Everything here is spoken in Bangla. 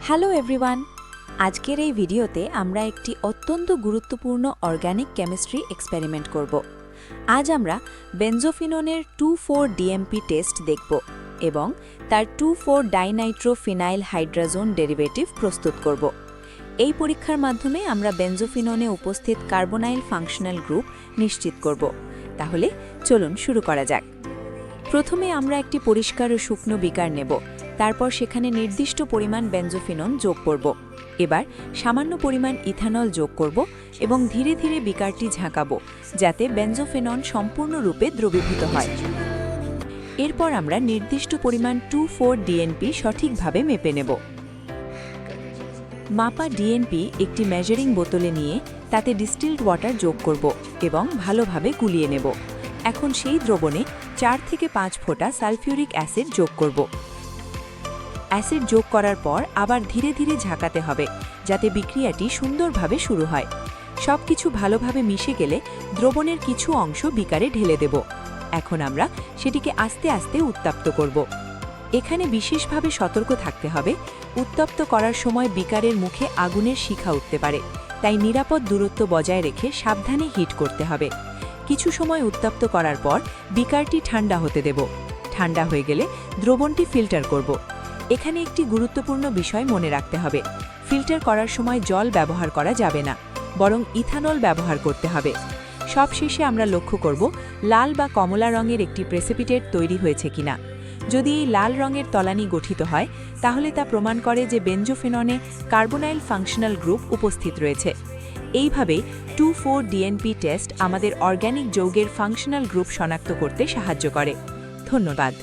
হ্যালো এভরিওয়ান, আজকের এই ভিডিওতে আমরা একটি অত্যন্ত গুরুত্বপূর্ণ অর্গানিক কেমিস্ট্রি এক্সপেরিমেন্ট করব। আজ আমরা বেনজোফিনোনের 2,4-DMP টেস্ট দেখব এবং তার 2,4-ডাইনাইট্রোফিনাইল হাইড্রাজোন ডেরিভেটিভ প্রস্তুত করব। এই পরীক্ষার মাধ্যমে আমরা বেনজোফিনোনে উপস্থিত কার্বনাইল ফাংশনাল গ্রুপ নিশ্চিত করব। তাহলে চলুন শুরু করা যাক। প্রথমে আমরা একটি পরিষ্কার ও শুকনো বিকার নেব, তারপর সেখানে নির্দিষ্ট পরিমাণ বেনজোফিনন যোগ করব। এবার সামান্য পরিমাণ ইথানল যোগ করব এবং ধীরে ধীরে বিকারটি ঝাঁকাবো যাতে বেনজোফিনন সম্পূর্ণরূপে দ্রবীভূত হয়। এরপর আমরা নির্দিষ্ট পরিমাণ 2,4-DNP সঠিকভাবে মেপে নেব। মাপা ডিএনপি একটি মেজারিং বোতলে নিয়ে তাতে ডিস্টিলড ওয়াটার যোগ করব এবং ভালোভাবে গুলিয়ে নেব। এখন সেই দ্রবণে 4 থেকে 5 ফোঁটা সালফিউরিক অ্যাসিড যোগ করব। অ্যাসিড যোগ করার পর আবার ধীরে ধীরে ঝাঁকাতে হবে যাতে বিক্রিয়াটি সুন্দরভাবে শুরু হয়। সবকিছু ভালোভাবে মিশে গেলে দ্রবণের কিছু অংশ বিকারে ঢেলে দেব। এখন আমরা সেটিকে আস্তে আস্তে উত্তপ্ত করব। এখানে বিশেষভাবে সতর্ক থাকতে হবে, উত্তপ্ত করার সময় বিকারের মুখে আগুনের শিখা উঠতে পারে, তাই নিরাপদ দূরত্ব বজায় রেখে সাবধানে হিট করতে হবে। কিছু সময় উত্তপ্ত করার পর বিকারটি ঠান্ডা হতে দেব। ঠান্ডা হয়ে গেলে দ্রবণটি ফিল্টার করব। এখানে একটি গুরুত্বপূর্ণ বিষয় মনে রাখতে হবে, ফিল্টার করার সময় জল ব্যবহার করা যাবে না, বরং ইথানল ব্যবহার করতে হবে। সবশেষে আমরা লক্ষ্য করব লাল বা কমলা রঙের একটি প্রেসিপিটেট তৈরি হয়েছে কিনা। যদি এই লাল রঙের তলানি গঠিত হয় তাহলে তা প্রমাণ করে যে বেনজোফিননে কার্বনাইল ফাংশনাল গ্রুপ উপস্থিত রয়েছে। এইভাবে 2,4-DNP টেস্ট আমাদের অর্গানিক যৌগের ফাংশনাল গ্রুপ শনাক্ত করতে সাহায্য করে। ধন্যবাদ।